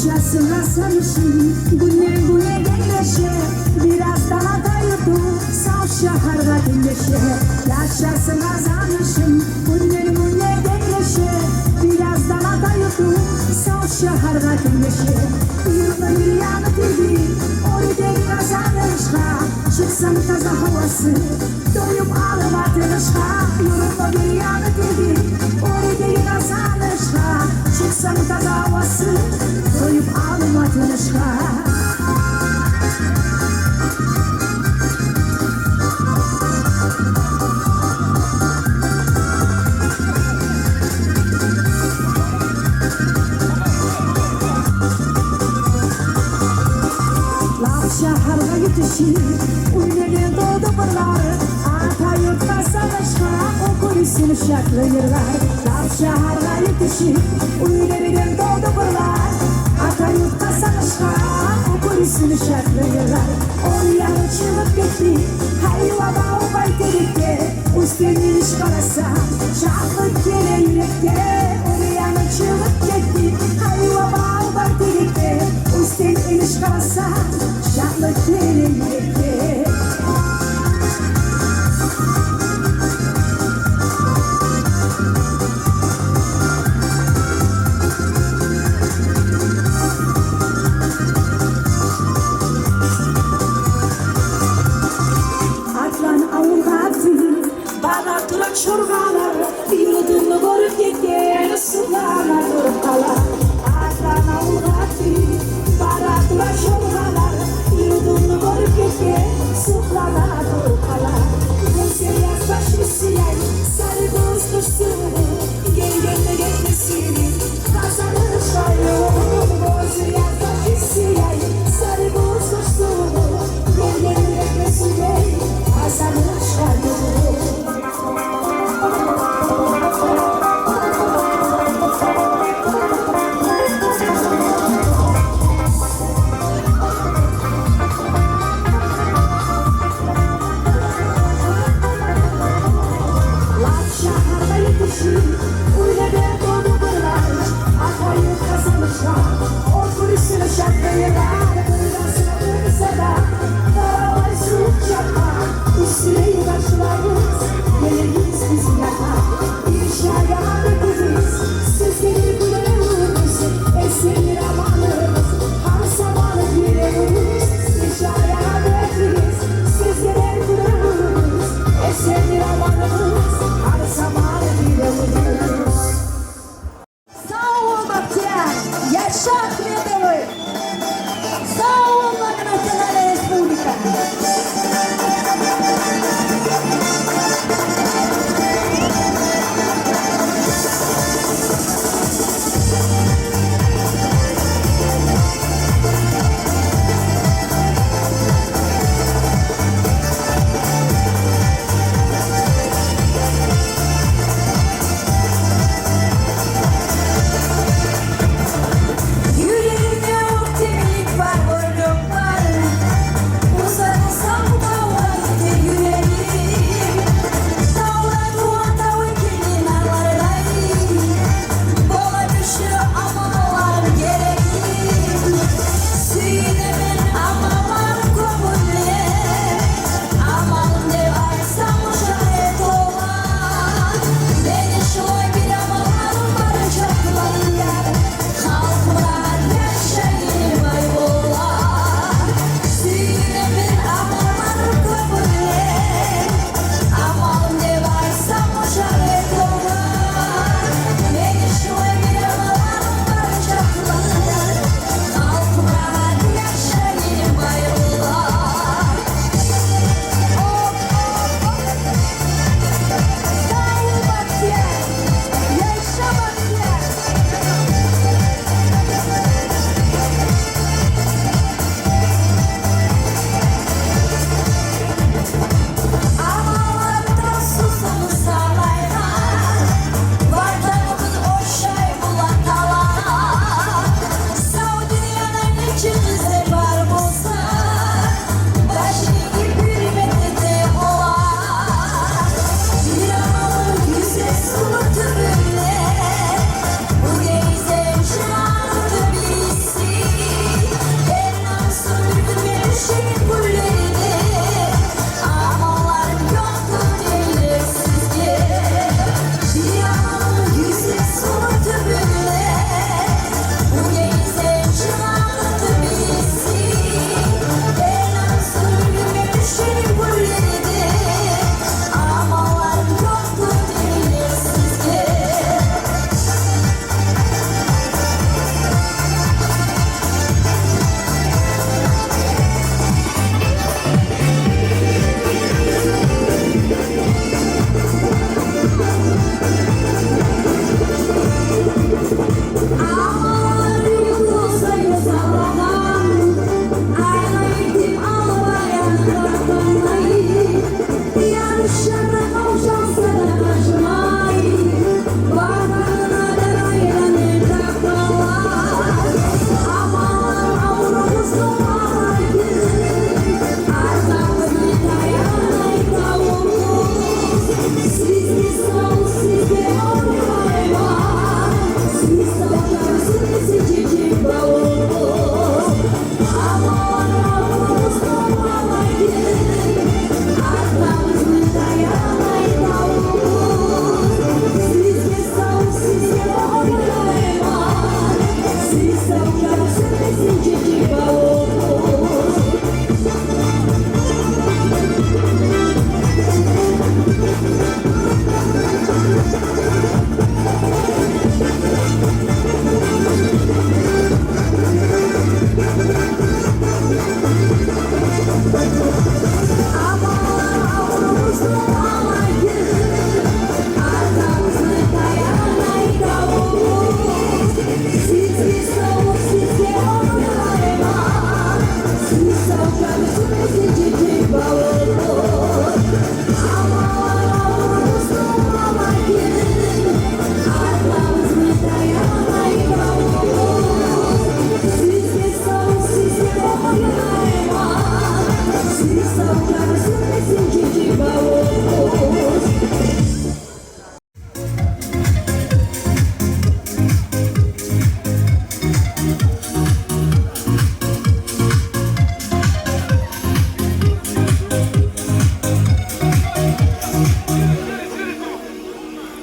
Yaşasın aslanışım, güne genleşe. Biraz daha da yurdu, sağ şaharda dinleşe. Yaşasın aslanışım, güne genleşe. Biraz daha da yurdu, sağ şaharda dinleşe. Yurda yürüyanı dedi, orada kazanışka. Çıksam taza havası, doyup ağlamadınışka. Yurda yürüyanı dedi, orada kazanışka. Çıksam taza havası, doyup ağlamadınışka. Şaharga yetişir, ünlüğün doğdu pırlar. Ata yurtta savaşka, o kulisini şaklayırlar. Laf şaharga yetişir, ünlüğün doğdu pırlar. Ata yurtta savaşka, o kulisini şaklayırlar. Oryanı çığlık gitti, hayvada o baytelikte. Üstelik iş karasa, şahlık yere yürekte. Oryanı çığlık gitti, hayvada o baytelikte. Üstelik iş karasa, şahlık yere yürekte. Atlan avulgatı, bana durak çorgalar. Yurdunu görüp gitken ısınlarına durup kalar. Atlan avulgatı, bana durak çorgalar. Yurdunu görüp gitken ısınlarına durup kalar. Gözler yaklaşmış siyay, sarı göz kuşsunu. Gel gelmesini, kazanır şayon. Gözler yaklaşmış siyay, sarı göz kuşsunu. Gel gelmesini, kazanır şayon.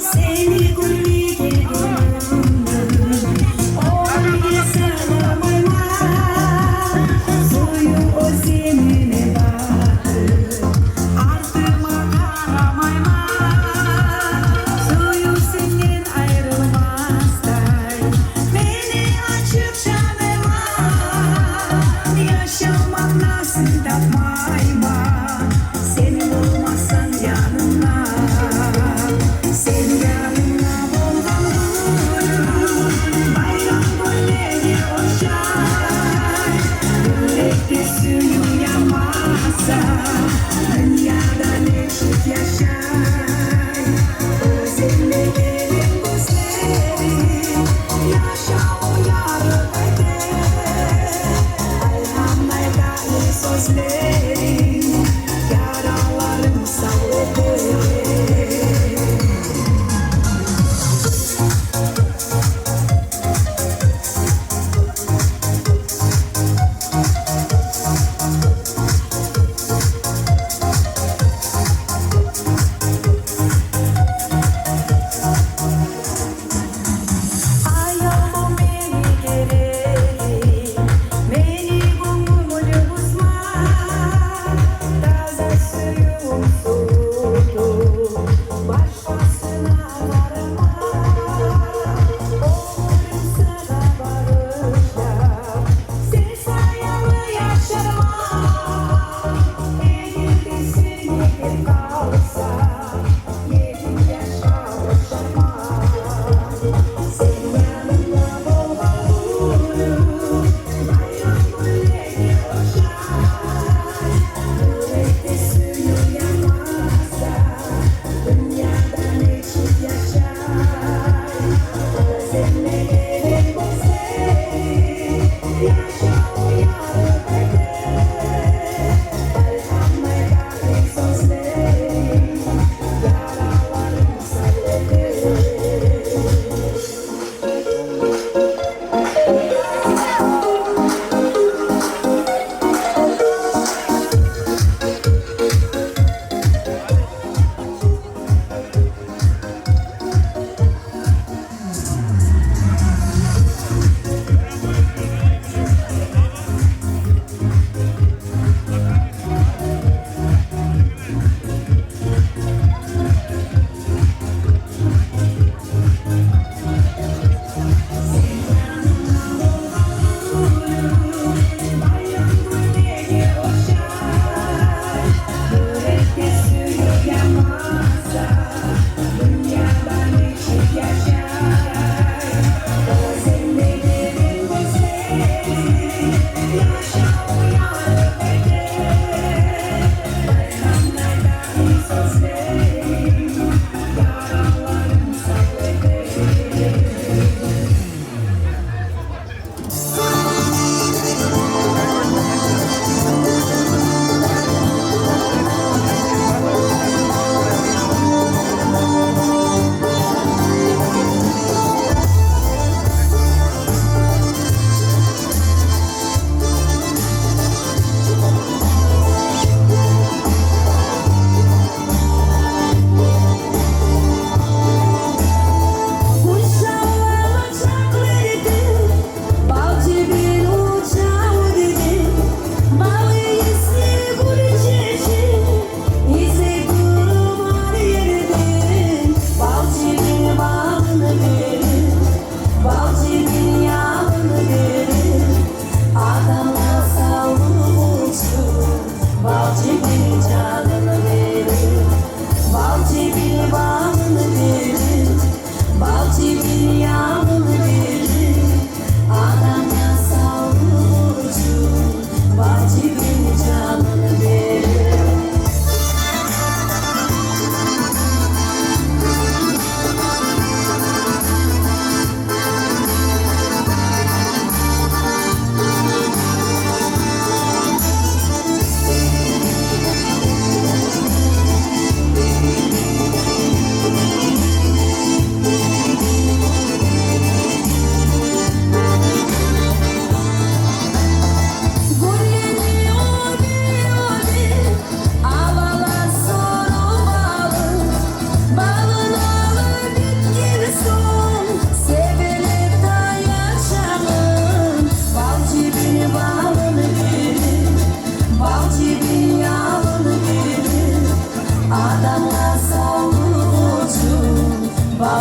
Seni gülmeye gönlüm Oraya sarılmayma Suyu özlemine baktı Ardıma karamayma Suyu senden ayrılmazday Beni açıp canıma Yaşamak nasıl tapmayma Sen olmazsan yanımda Sen yanımda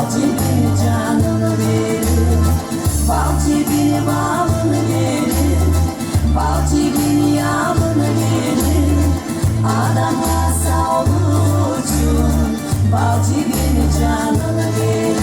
balcı bir canını verir, balcı bir balını verir, balcı bir yağını verir. Adama savucun balcı bir canını verir.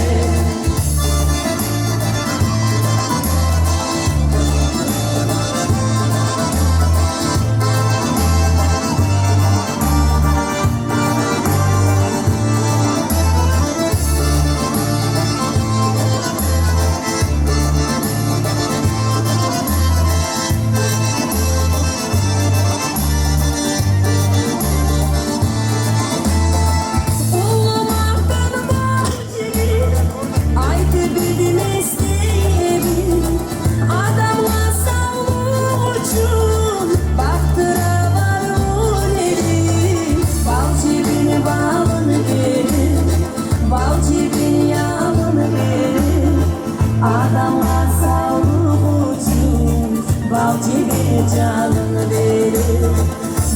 Adamlar savucun balcı bir canını verir,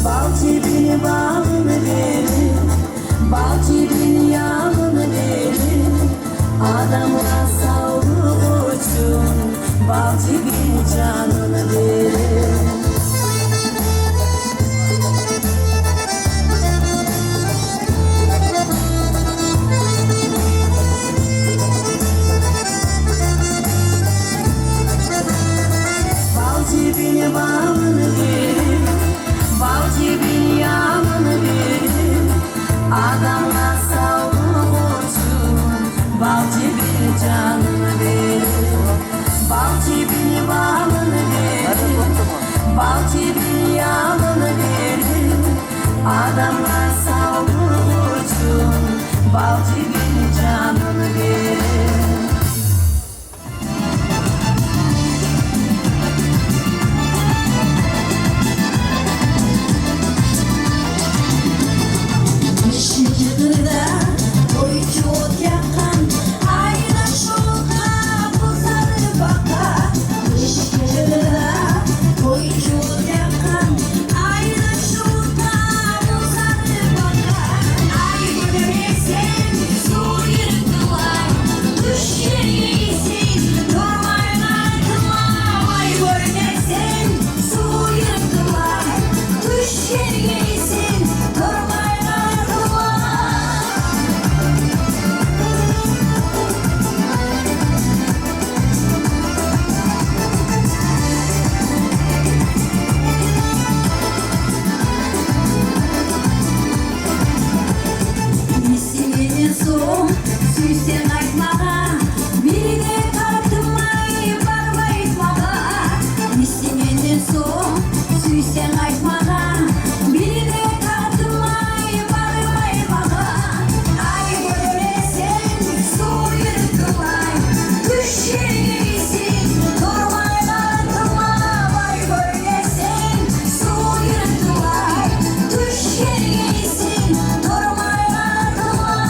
balcı bir balını verir, balcı bir yağını verir. Adamlar savucun balcı bir canını verir. Balcı bir balını verir, balcı bir yağını verir. Adamlar savucun balcı bir canını verir, balcı bir balını verir, balcı bir yağını verir. Adamlar savucun balcı bir canını verir. Şıkırda boy çok yakan ayna şoka buzarı bakar. Şıkırda boy çok yakan ayna şoka buzarı bakar. Ay görmesen su yırtılar, düş yeriysin normaller kılar. Ay görmesen su yırtılar, düş yeriysin normaller. Süysen aytmağa, birine tartmay barbaytmağa. Misingenden soğuk, süysen aytmağa, birine tartmay barbaytmağa. Ay görmesen su yırtılay, düş yeriysin normaller kılay. Ay görmesen su yırtılay, düş yeriysin normaller kılay.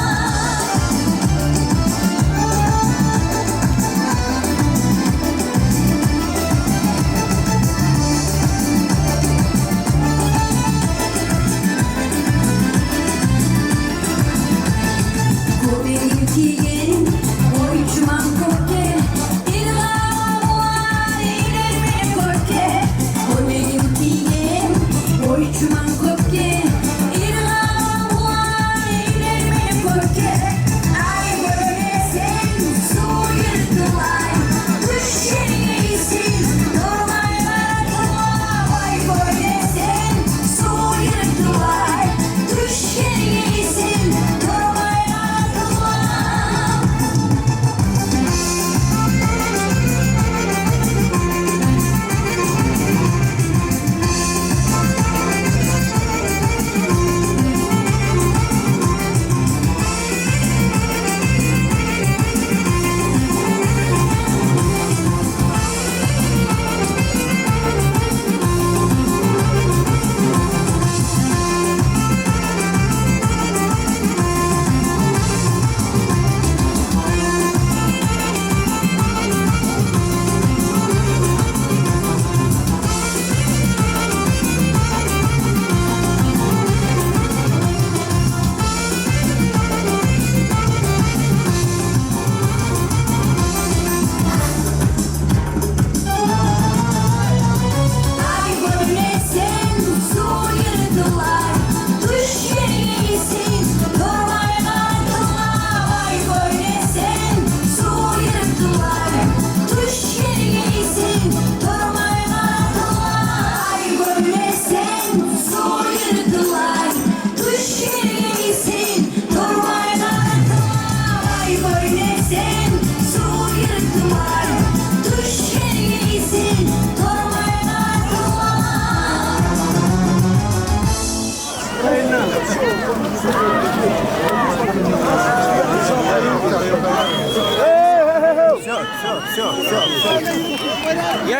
Я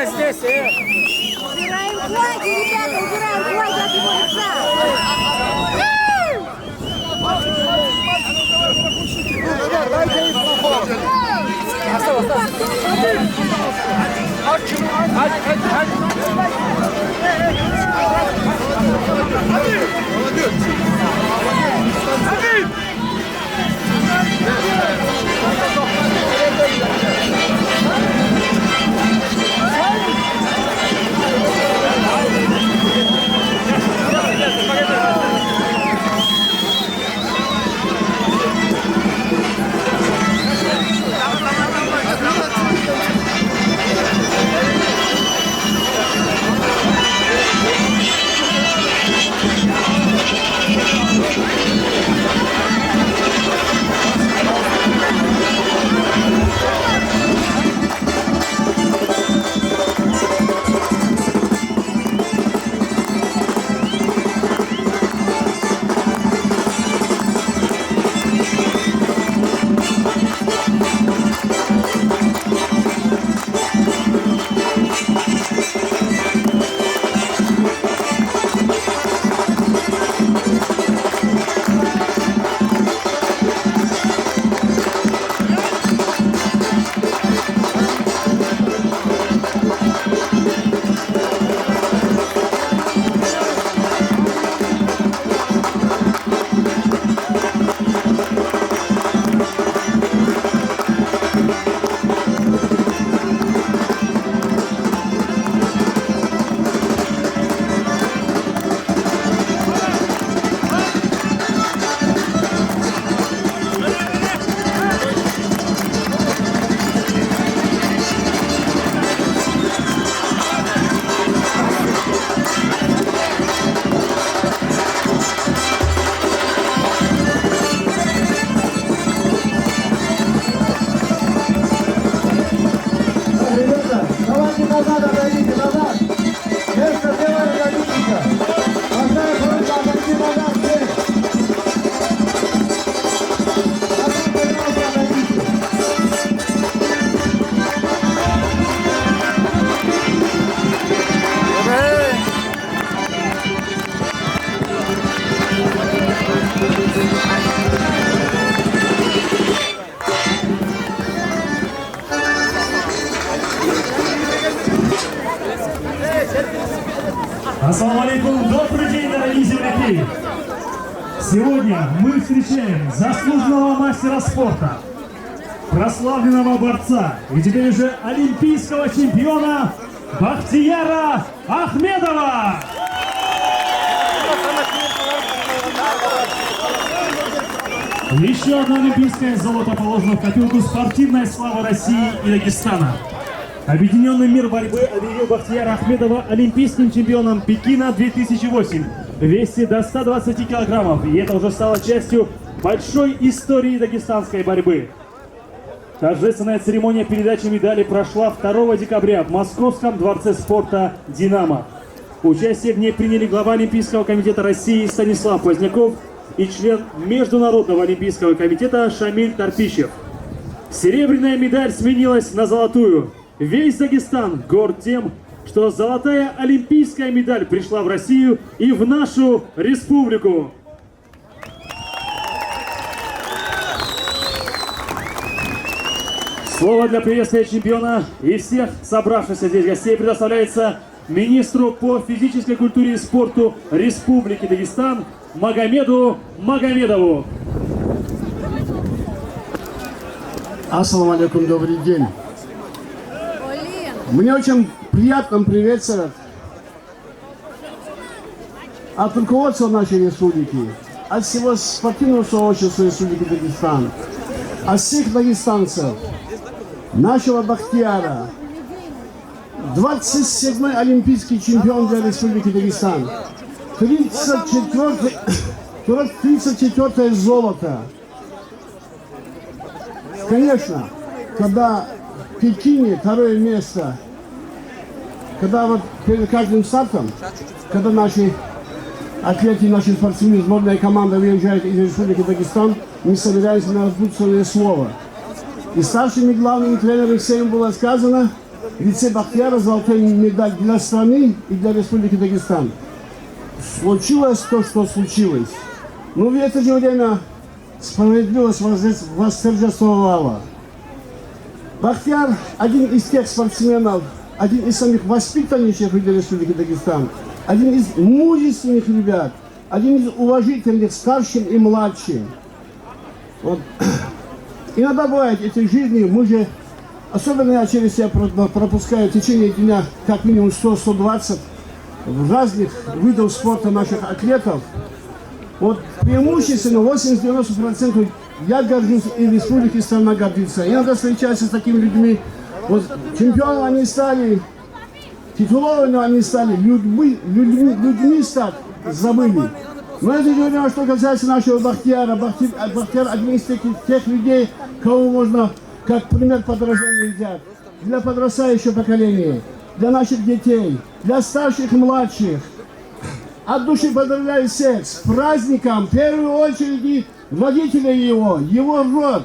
здесь, Убираем флаги, ребята, убираем флаги от его лица. Назад отойдите, назад! Место делаем для Витика! Большая просьба отойти назад, здесь! Назад, пожалуйста, отойдите! Ассаламу алейкум, добрый день, дорогие земляки! Сегодня мы встречаем заслуженного мастера спорта, прославленного борца и теперь уже олимпийского чемпиона Бахтияра Ахмедова! Еще одно олимпийское золото положено в копилку спортивной славы России и Дагестана. Объединенный мир борьбы объявил Бахтияра Ахмедова олимпийским чемпионом Пекина 2008 в весе до 120 килограммов. И это уже стало частью большой истории дагестанской борьбы. Торжественная церемония передачи медали прошла 2 декабря в Московском дворце спорта «Динамо». Участие в ней приняли глава Олимпийского комитета России Станислав Поздняков и член Международного олимпийского комитета Шамиль Тарпищев. Серебряная медаль сменилась на золотую. Весь Дагестан горд тем, что золотая олимпийская медаль пришла в Россию и в нашу республику. Слово для приветствия чемпиона и всех собравшихся здесь гостей предоставляется министру по физической культуре и спорту Республики Дагестан Магомеду Магомедову. Ассаламу алейкум, добрый день. Мне очень приятно приветствовать от руководства нашей республики, от всего спортивного сообщества Республики Дагестан, от всех дагестанцев, нашего Бахтияра, 27-й олимпийский чемпион для Республики Дагестан, 34-е золото. Конечно, когда в Пекине второе место, когда вот перед каждым стартом, когда наши атлеты, наши спортсмены, сборная команда выезжает из Республики Дагестан, мы собираемся на напутственное слово. И старшими главными тренерами всем было сказано, в лице Бахтияра золотой медаль для страны и для Республики Дагестан. Случилось то, что случилось. Но в это же время справедливость восторжествовала. Бахтияр один из тех спортсменов, один из самых воспитаннейших людей Республики Дагестан, один из мужественных ребят, один из уважительных старшим и младшим. Вот. Иногда бывает в этой жизни, мы же, особенно я через себя пропускаю в течение дня как минимум 100-120 разных видов спорта наших атлетов. Вот преимущественно 80-90% я горжусь, и республики страна гордится. Иногда встречаюсь с такими людьми, вот чемпионом они стали, титулованными они стали, людьми стать забыли. Но это же что касается нашего Бахтияра. Бахтияр один из тех людей, кого можно как пример подражания взять. Для подрастающего поколения, для наших детей, для старших и младших. От души поздравляю всех с праздником, в первую очередь водителя его род,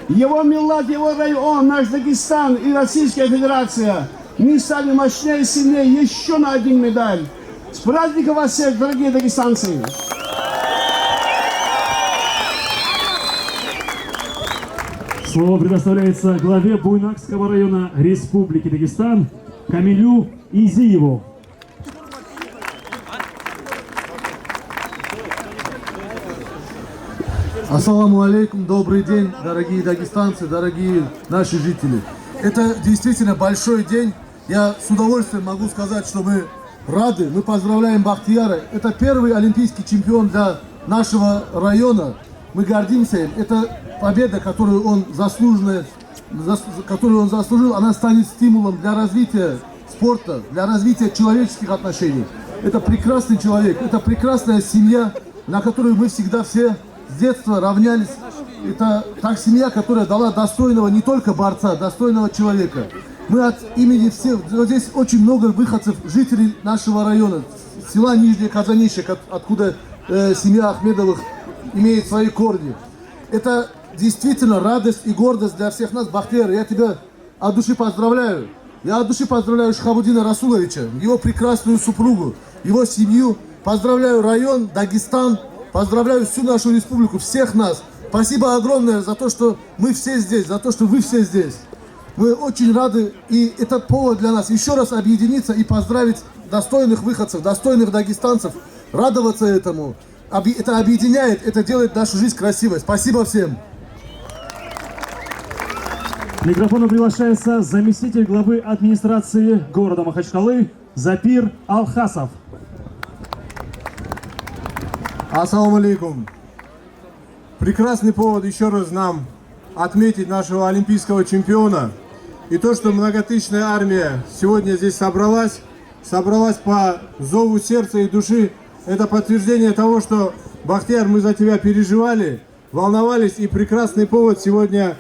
его миллат, его район, наш Дагестан и Российская Федерация. Мы стали мощнее и сильнее еще на один медаль. С праздником вас всех, дорогие дагестанцы! Слово предоставляется главе Буйнакского района Республики Дагестан Камилю Изиеву. Ассаламу алейкум, добрый день, дорогие дагестанцы, дорогие наши жители. Это действительно большой день. Я с удовольствием могу сказать, что мы рады, мы поздравляем Бахтияра. Это первый олимпийский чемпион для нашего района. Мы гордимся им. Это победа, которую он заслужил, она станет стимулом для развития спорта, для развития человеческих отношений. Это прекрасный человек, это прекрасная семья, на которую мы всегда все с детства равнялись. Это та семья, которая дала достойного не только борца, достойного человека. Мы от имени всех, вот здесь очень много выходцев, жителей нашего района, села Нижнее Казанище, откуда семья Ахмедовых имеет свои корни. Это действительно радость и гордость для всех нас, Бахтияр. Я тебя от души поздравляю. Я от души поздравляю Шахабуддина Расуловича, его прекрасную супругу, его семью. Поздравляю район, Дагестан, поздравляю всю нашу республику, всех нас. Спасибо огромное за то, что мы все здесь, за то, что вы все здесь. Мы очень рады, и это повод для нас еще раз объединиться и поздравить достойных выходцев, достойных дагестанцев, радоваться этому. Это объединяет, это делает нашу жизнь красивой. Спасибо всем. К микрофону приглашается заместитель главы администрации города Махачкалы Запир Алхасов. Ассаламу алейкум. Прекрасный повод еще раз нам отметить нашего олимпийского чемпиона. И то, что многотысячная армия сегодня здесь собралась по зову сердца и души, это подтверждение того, что, Бахтияр, мы за тебя переживали, волновались, и прекрасный повод сегодня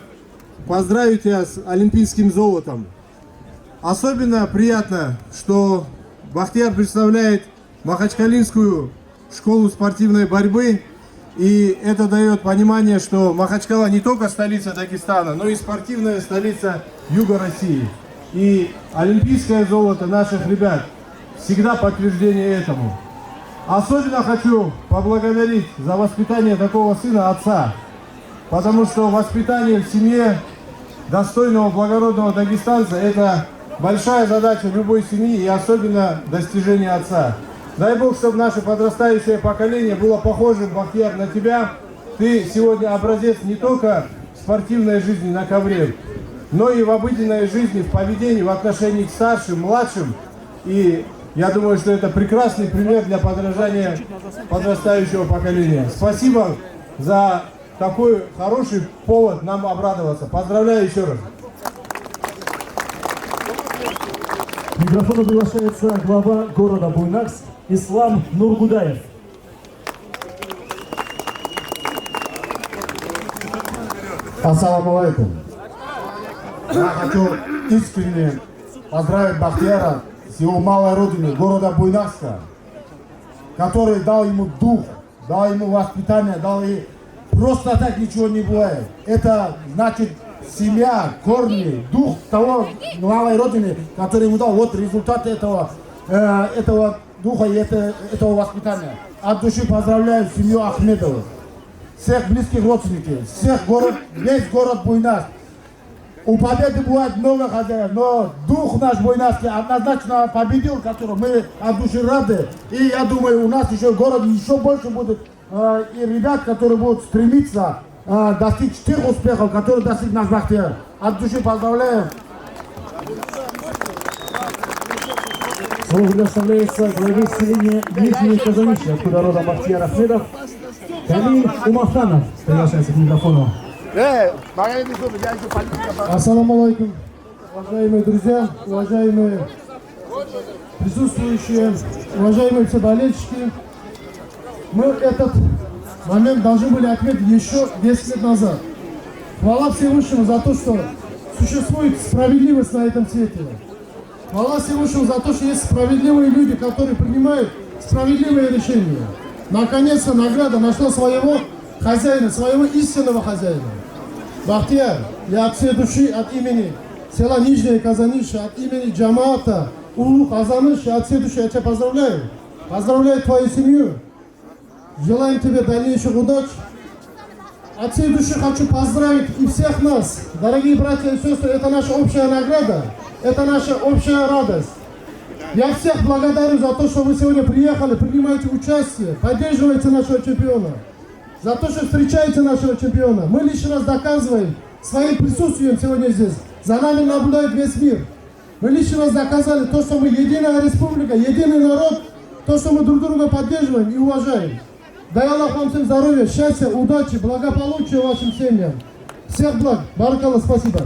поздравить тебя с олимпийским золотом. Особенно приятно, что Бахтияр представляет Махачкалинскую школу спортивной борьбы, и это дает понимание, что Махачкала не только столица Дагестана, но и спортивная столица Юга России. И олимпийское золото наших ребят всегда подтверждение этому. Особенно хочу поблагодарить за воспитание такого сына отца, потому что воспитание в семье достойного, благородного дагестанца – это большая задача любой семьи и особенно достижение отца. Дай Бог, чтобы наше подрастающее поколение было похожим, Бахтияр, на тебя. Ты сегодня образец не только в спортивной жизни на ковре, но и в обыденной жизни, в поведении, в отношении к старшим, младшим. И я думаю, что это прекрасный пример для подражания подрастающего поколения. Спасибо за такой хороший повод нам обрадоваться. Поздравляю еще раз. К микрофону приглашается глава города Буйнакск Ислам Нургудаев. Ассаламу алейкум. Я хочу искренне поздравить Бахтияра с его малой родины, города Буйнакска, который дал ему дух, дал ему воспитание, дал ему просто так ничего не бывает. Это значит семья, корни, дух того новой родины, который ему дал. Вот результат этого духа и этого воспитания. От души поздравляю семью Ахмедову, всех близких родственников, весь город Буйнакск. У победы бывает много хозяев, но дух наш буйнакский однозначно победил, который мы от души рады. И я думаю, у нас еще в городе еще больше будет и ребят, которые будут стремиться достичь тех успехов, которые достиг наш Бахтияр. От души поздравляю. Слово предоставляется главе селения Нижнее Казаничье, откуда родом Бахтияр Ахмедов. Камиль Умахтанов приглашается к микрофону. Ассаламу алейкум, уважаемые друзья, уважаемые присутствующие, уважаемые все болельщики. Мы этот момент должны были отметить еще 10 лет назад. Хвала Всевышнему за то, что существует справедливость на этом свете. Хвала Всевышнему за то, что есть справедливые люди, которые принимают справедливые решения. Наконец-то награда нашла своего хозяина, своего истинного хозяина. Бахтияр, я от всей души, от имени села Нижнее Казаничье, от имени Джамаата, Улу Казаныш, от всей души я тебя поздравляю. Поздравляю твою семью. Желаем тебе дальнейших удач. От всей души хочу поздравить и всех нас. Дорогие братья и сестры, это наша общая награда, это наша общая радость. Я всех благодарю за то, что вы сегодня приехали, принимаете участие, поддерживаете нашего чемпиона. За то, что встречаете нашего чемпиона. Мы лишний раз доказываем своим присутствием сегодня здесь. За нами наблюдает весь мир. Мы лишний раз доказали то, что мы единая республика, единый народ, то, что мы друг друга поддерживаем и уважаем. Дай Аллах вам всем здоровья, счастья, удачи, благополучия вашим семьям. Всех благ. Баракаллах, спасибо.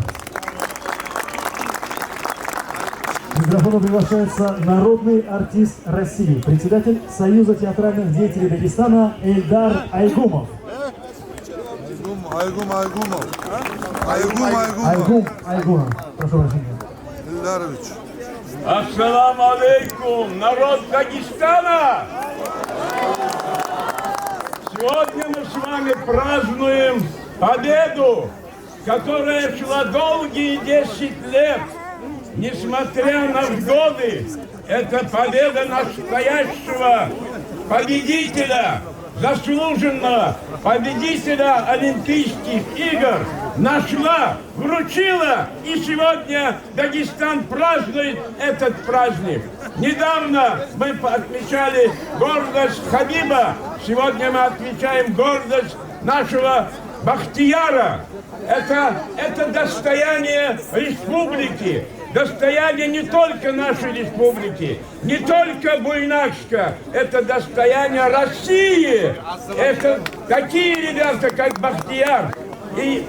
К микрофону приглашается народный артист России, председатель Союза театральных деятелей Дагестана Эльдар Айгумов. Айгумов. Прошу прощения. Эльдарович. Ассаламу алейкум, народ Дагестана! Сегодня мы с вами празднуем победу, которая шла долгие 10 лет. Несмотря на годы, это победа настоящего победителя, заслуженного победителя Олимпийских игр нашла, вручила, и сегодня Дагестан празднует этот праздник. Недавно мы отмечали гордость Хабиба, сегодня мы отмечаем гордость нашего Бахтияра. Это достояние республики, достояние не только нашей республики, не только Буйнакска, это достояние России. Это такие ребята, как Бахтияр и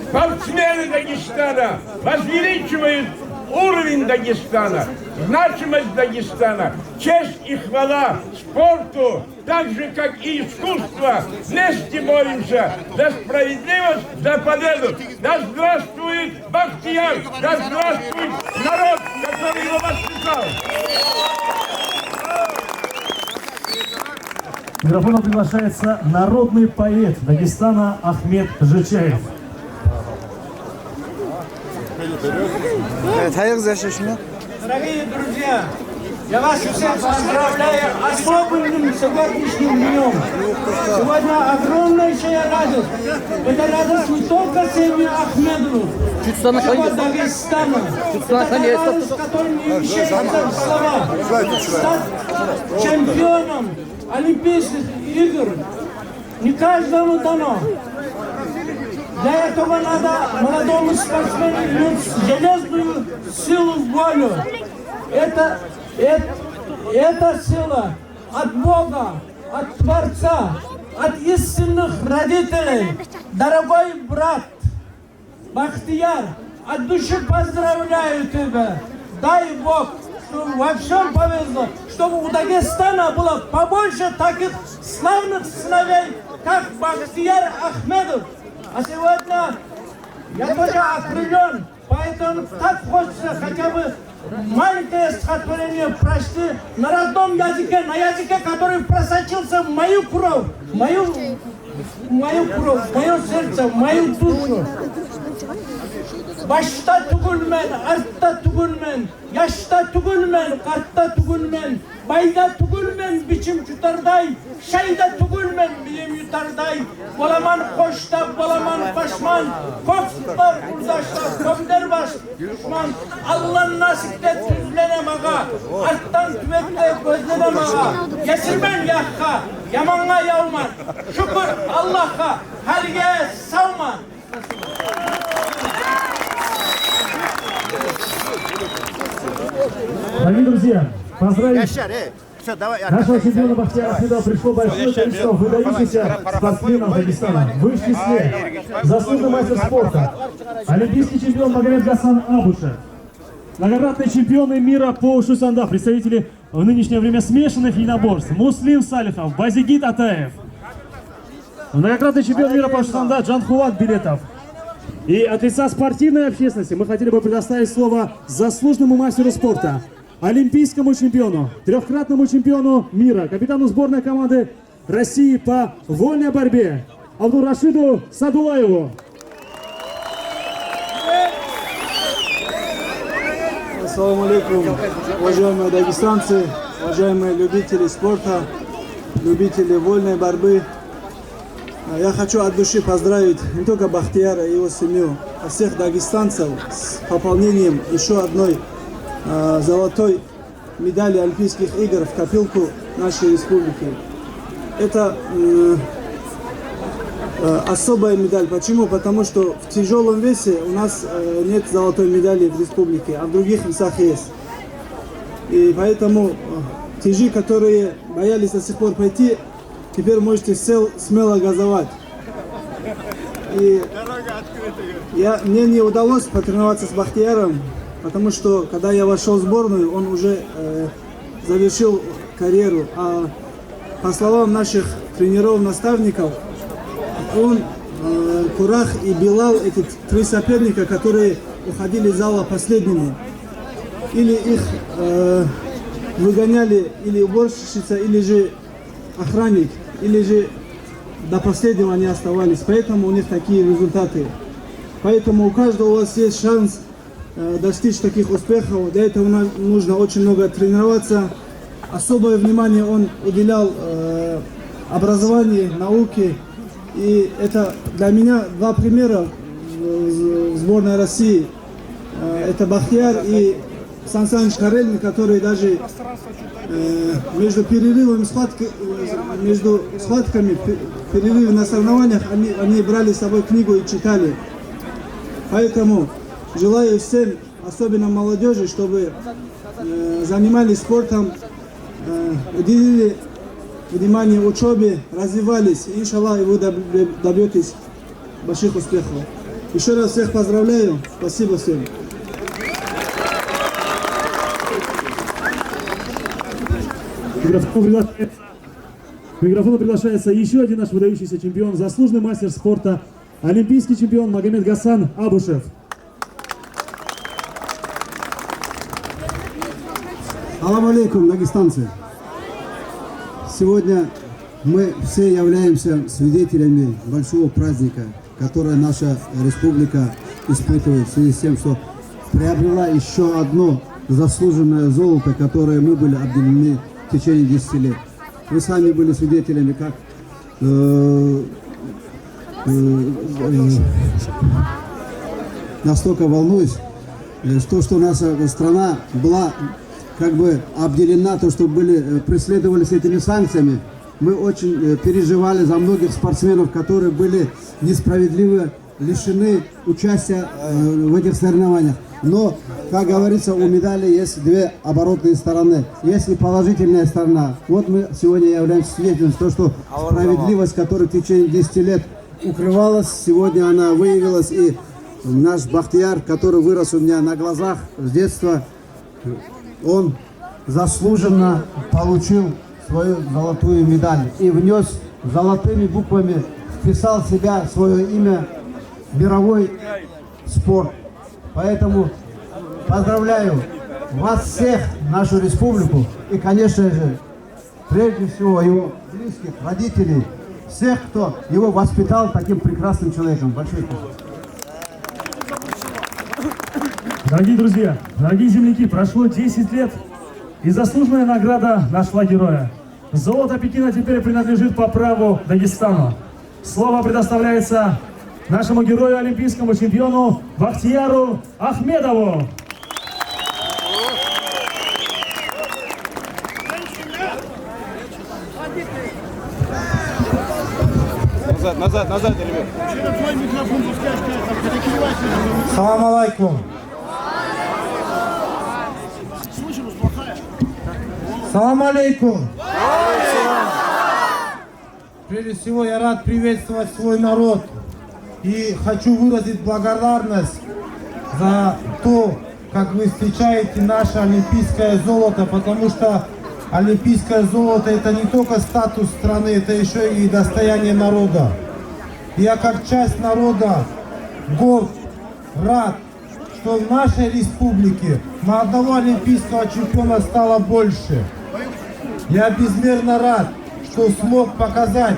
спортсмены Дагестана возвеличивают уровень Дагестана, значимость Дагестана, честь и хвала спорту, так же, как и искусство. Вместе боремся за справедливость, за победу. Да здравствует Бахтияр, да здравствует народ, который его воспитал. К микрофону приглашается народный поэт Дагестана Ахмед Жечаев. Дорогие друзья, я вас всех поздравляю особенным сегодняшним днем. Сегодня огромнейшая радость. Это радость не только семьи Ахмедову, всего Дагестана. Это радость, которая не вмещается в слова. Стать чемпионом Олимпийских игр не каждому дано. Для этого надо молодому спортсмену иметь железную силу волю. Это сила от Бога, от Творца, от истинных родителей. Дорогой брат Бахтияр, от души поздравляю тебя. Дай Бог, чтобы во всем повезло, чтобы у Дагестана было побольше таких славных сыновей, как Бахтияр Ахмедов. А сегодня я тоже окрылен, поэтому так хочется хотя бы маленькое стихотворение прочти на родном языке, на языке, который просочился в мою кровь, в мое сердце, в мою душу. Başta tugulmen, artta tugulmen, yaşta tugulmen, kartta tugulmen, bayda tugulmen, biçim tutarday, şeyda tugulmen, bilim yutarday. Bolaman koşta, bolaman paşman, kopsutlar, kurdaşlar, kömder baş, düşman. Allah nasipte tüzlenem ağa, arttan tüvekle gözlenem ağa. Kesirmen yakka, yamanğa yavman, şükür Allah'a, halge savman. Дорогие друзья, поздравить нашего чемпиона Бахтияра Ахмедова пришло большое количество выдающихся спортсменов Дагестана. Вы в числе заслуженный мастер спорта, олимпийский чемпион Магомед Гасан Абушев, многократные чемпионы мира по Ушусанда, представители в нынешнее время смешанных единоборств, Муслим Салихов, Базигит Атаев, многократный чемпион мира по Ушусанда Джанхулат Билетов. И от лица спортивной общественности мы хотели бы предоставить слово заслуженному мастеру спорта, олимпийскому чемпиону, трехкратному чемпиону мира, капитану сборной команды России по вольной борьбе Абдурашиду Садулаеву. Ассаламу алейкум, уважаемые дагестанцы, уважаемые любители спорта, любители вольной борьбы. Я хочу от души поздравить не только Бахтияра и его семью, а всех дагестанцев с пополнением еще одной золотой медали Олимпийских игр в копилку нашей республики. Это особая медаль. Почему? Потому что в тяжелом весе у нас нет золотой медали в республике, а в других весах есть. И поэтому те же, которые боялись до сих пор пойти, теперь можете смело газовать. И мне не удалось потренироваться с Бахтияром, потому что когда я вошел в сборную, он уже завершил карьеру. А по словам наших тренеров-наставников, он, Курах и Билал, эти три соперника, которые уходили из зала последними, или их выгоняли или уборщица, или же охранник, или же до последнего они оставались. Поэтому у них такие результаты. Поэтому у каждого у вас есть шанс достичь таких успехов. Для этого нужно очень много тренироваться. Особое внимание он уделял образованию, науке. И это для меня два примера в сборной России. Это Бахтияр и Сан Саныч Карелин, которые даже между перерывами, между схватками, перерывы на соревнованиях, они брали с собой книгу и читали. Поэтому желаю всем, особенно молодежи, чтобы занимались спортом, уделили внимание учебе, развивались. И, иншаллах, вы добьетесь больших успехов. Еще раз всех поздравляю. Спасибо всем. К микрофону приглашается еще один наш выдающийся чемпион, заслуженный мастер спорта, олимпийский чемпион Магомед Гасан Абушев. Аллаху алейкум, дагестанцы. Сегодня мы все являемся свидетелями большого праздника, который наша республика испытывает в связи с тем, что приобрела еще одно заслуженное золото, которое мы были обделены в течение 10 лет. Вы сами были свидетелями, как настолько волнуюсь, что наша страна была как бы обделена, то, что преследовались этими санкциями. Мы очень переживали за многих спортсменов, которые были несправедливо лишены участия в этих соревнованиях. Но, как говорится, у медали есть две оборотные стороны. Есть и положительная сторона. Вот мы сегодня являемся свидетелем того, что справедливость, которая в течение 10 лет укрывалась, сегодня она выявилась. И наш Бахтияр, который вырос у меня на глазах с детства, он заслуженно получил свою золотую медаль и внес золотыми буквами, вписал в себя свое имя в мировой спорт. Поэтому поздравляю вас всех, нашу республику и, конечно же, прежде всего его близких, родителей, всех, кто его воспитал таким прекрасным человеком. Большое спасибо. Дорогие друзья, дорогие земляки, прошло 10 лет, и заслуженная награда нашла героя. Золото Пекина теперь принадлежит по праву Дагестану. Слово предоставляется нашему герою, олимпийскому чемпиону Бахтияру Ахмедову. Назад, ребят. Салам алейкум. Салам алейкум. Прежде всего я рад приветствовать свой народ и хочу выразить благодарность за то, как вы встречаете наше олимпийское золото, потому что олимпийское золото — это не только статус страны, это еще и достояние народа. Я как часть народа горд, рад, что в нашей республике на одного олимпийского чемпиона стало больше. Я безмерно рад, что смог показать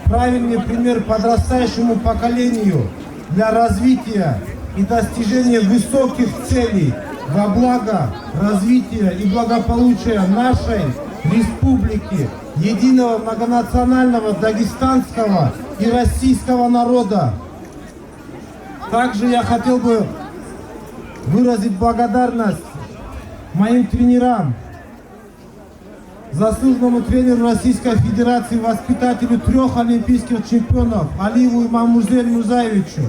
правильный пример подрастающему поколению для развития и достижения высоких целей во благо развития и благополучия нашей республики, единого многонационального дагестанского и российского народа. Также я хотел бы выразить благодарность моим тренерам, заслуженному тренеру Российской Федерации, воспитателю 3 олимпийских чемпионов Алиеву Имамузель Музаевичу,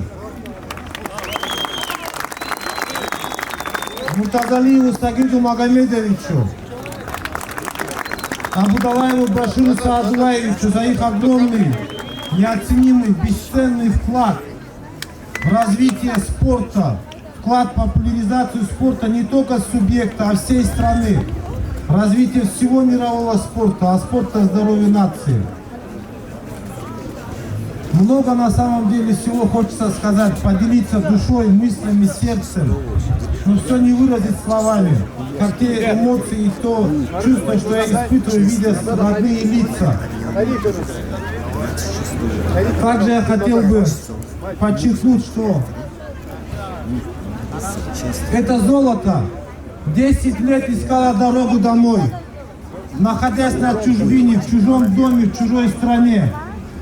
Муртазалиеву Сагиду Магомедовичу, Абудалаеву Баширу Саадулаевичу за их огромный, неоценимый, бесценный вклад в развитие спорта, вклад в популяризацию спорта не только субъекта, а всей страны, развитие всего мирового спорта, а спорта здоровья нации. Много на самом деле всего хочется сказать, поделиться душой, мыслями, сердцем, но все не выразить словами, как те эмоции и то чувство, что я испытываю, видя родные лица. Также я хотел бы подчеркнуть, что это золото 10 лет искало дорогу домой, находясь на чужбине, в чужом доме, в чужой стране.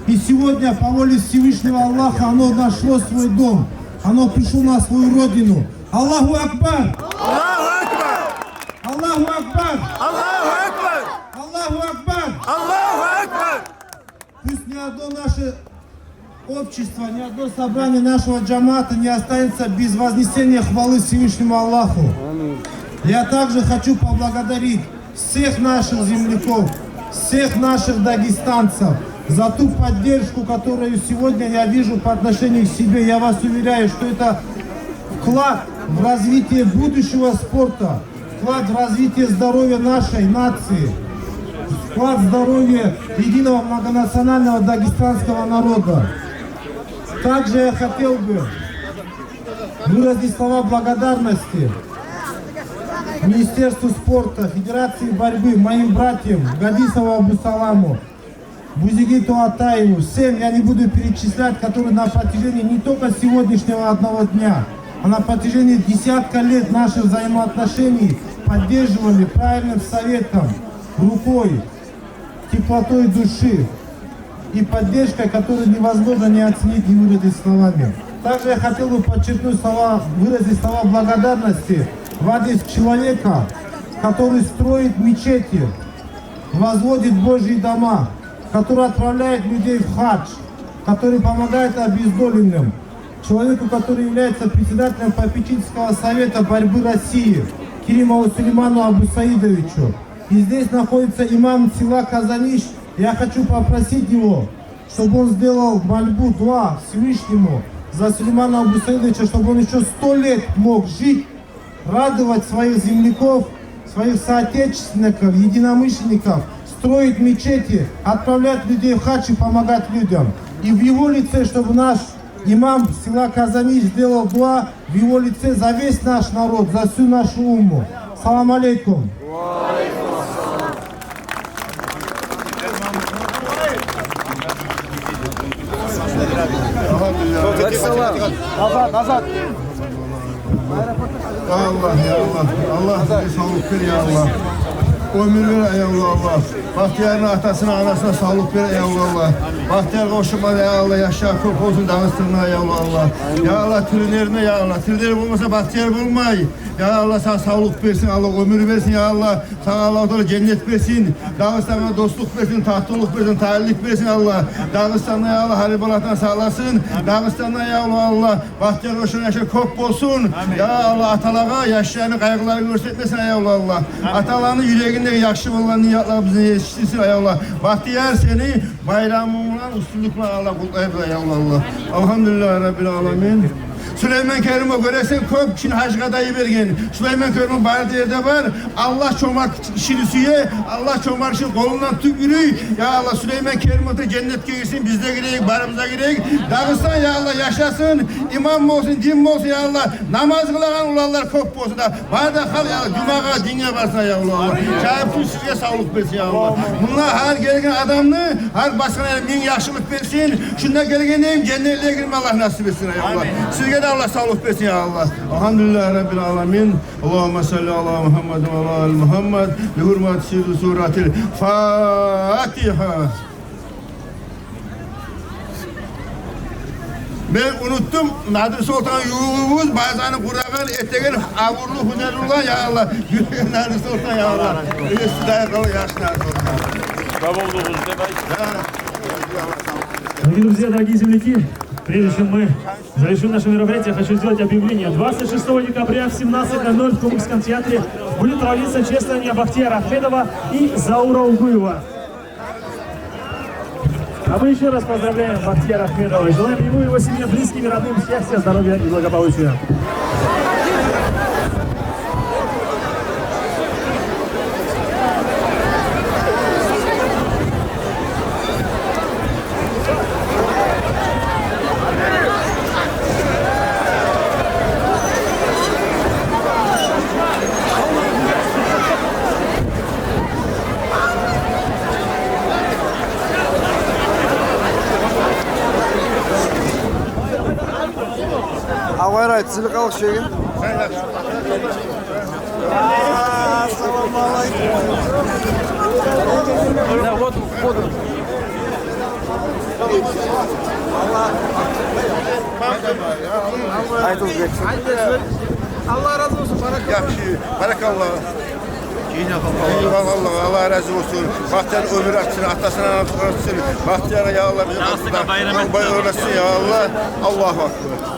И сегодня, по воле Всевышнего Аллаха, оно нашло свой дом, оно пришло на свою родину. Аллаху Акбар! Аллаху Акбар! Аллаху Акбар! Аллаху Акбар! Аллаху Акбар! Аллаху Акбар! Пусть ни одно наше общество, ни одно собрание нашего джамата не останется без вознесения хвалы Всевышнему Аллаху. Я также хочу поблагодарить всех наших земляков, всех наших дагестанцев за ту поддержку, которую сегодня я вижу по отношению к себе. Я вас уверяю, что это вклад в развитие будущего спорта, вклад в развитие здоровья нашей нации, вклад в здоровье единого многонационального дагестанского народа. Также я хотел бы выразить слова благодарности Министерству спорта, Федерации борьбы, моим братьям Гадисову Абусаламу, Бузигиту Атаеву, всем я не буду перечислять, которые на протяжении не только сегодняшнего одного дня, а на протяжении десятка лет наших взаимоотношений поддерживали правильным советом, рукой, теплотой души и поддержкой, которую невозможно не оценить, не выразить словами. Также я хотел бы подчеркнуть выразить слова благодарности в адрес человека, который строит мечети, возводит Божьи дома, который отправляет людей в хадж, который помогает обездоленным, человеку, который является председателем попечительского совета борьбы России, Керимову Сулейману Абусаидовичу. И здесь находится имам села Казаниш. Я хочу попросить его, чтобы он сделал мольбу, дуа Всевышнему за Сулеймана Абусаидовича, чтобы он еще 100 лет мог жить, радовать своих земляков, своих соотечественников, единомышленников, строить мечети, отправлять людей в хадж и помогать людям. И в его лице, чтобы наш имам села Казаниш сделал дуа в его лице за весь наш народ, за всю нашу умму. Салам алейкум. Назад, назад. Allah ya Allah. Allah size sağlık ver ya Allah. Ömür ver ey Allah. Bahtiyar'ın atasına anasına sağlık ver ey Allah. Bahtiyar koşuma ya Allah. Yaşa çok olsun Dağıstan'a ya Allah. Ya Allah türlerine ya Allah. Türleri olmasa Bahtiyar bulmay. Ya Allah sana sağlık versin Allah. Ömür versin ya Allah. Sana Allah cennet versin. Dağıstan'a dostluk versin. Tahtoluk versin. Talihlik versin Allah. Dağıstan'a ya Allah. Haribalattan sağlasın. Dağıstan'a ya Allah. Bahtiyar koşuna yaşa kop olsun. Ya Allah atalağa yaşlarını kaygıları göstermesin ya Allah. Atalarını yüreğinde yakşı olan niyatlar bizi yetiştirsin ya Allah. Bahtiyar seni bayramınla, usulükle Allah kutlayıp ya Allah. Elhamdülillah Rabbil Alemin. Süleyman Kerim'e göre sen köp Çin Hacı dayı vergen. Süleyman Kerim'in bari yerde var. Allah çomar işini süye. Allah çomar işini kolundan tükürüy. Ya Allah Süleyman Kerim'e de cennet girsin. Biz de gireyik, barımıza gireyik. Dağıstan ya Allah yaşasın. İmam mı olsun, din mi olsun ya Allah. Namaz kılan ulanlar köp olsun da. Barda kal ya Allah. Cumağa dinle varsa ya Allah. Şahip sizce sağlık versin ya Allah. Bunlar her gereken adamını, her başkana min yaşlılık versin. Şunda gereken neyim? Cennetliğe girme Allah nasip etsin ya Allah. Sizce de Allah sağlık versin ya Allah. Elhamdülillah Rabbil Alemin. Allahümme salli ala Muhammed ve ala Muhammed. Bi hurmat sirri suratil Fatiha. Ben unuttum. Nadir Sultan yuğumuz bazen Kur'an'ın ettiğin avurlu hünerullah ya Allah. Nadir Sultan ya Allah. Üstüde kalı yaşlar Sultan. Дорогие друзья, дорогие земляки, прежде чем мы завершим наше мероприятие, я хочу сделать объявление. 26 декабря в 17:00 в Кумыкском театре будет проводиться чествование Бахтияра Ахмедова и Заура Угуева. А мы еще раз поздравляем Бахтияра Ахмедова и желаем ему и его семье, близким и родным счастья, здоровья и благополучия. Avayray, silikалық шеген. Allah razı olsun. Barakallah. Eyvallah, Allah razı olsun. Bahtiyar ömür açsın, atasına açsın. Bahtiyar'a ya Allah bizi bayram etsin ya Allah. Allahu Akbar.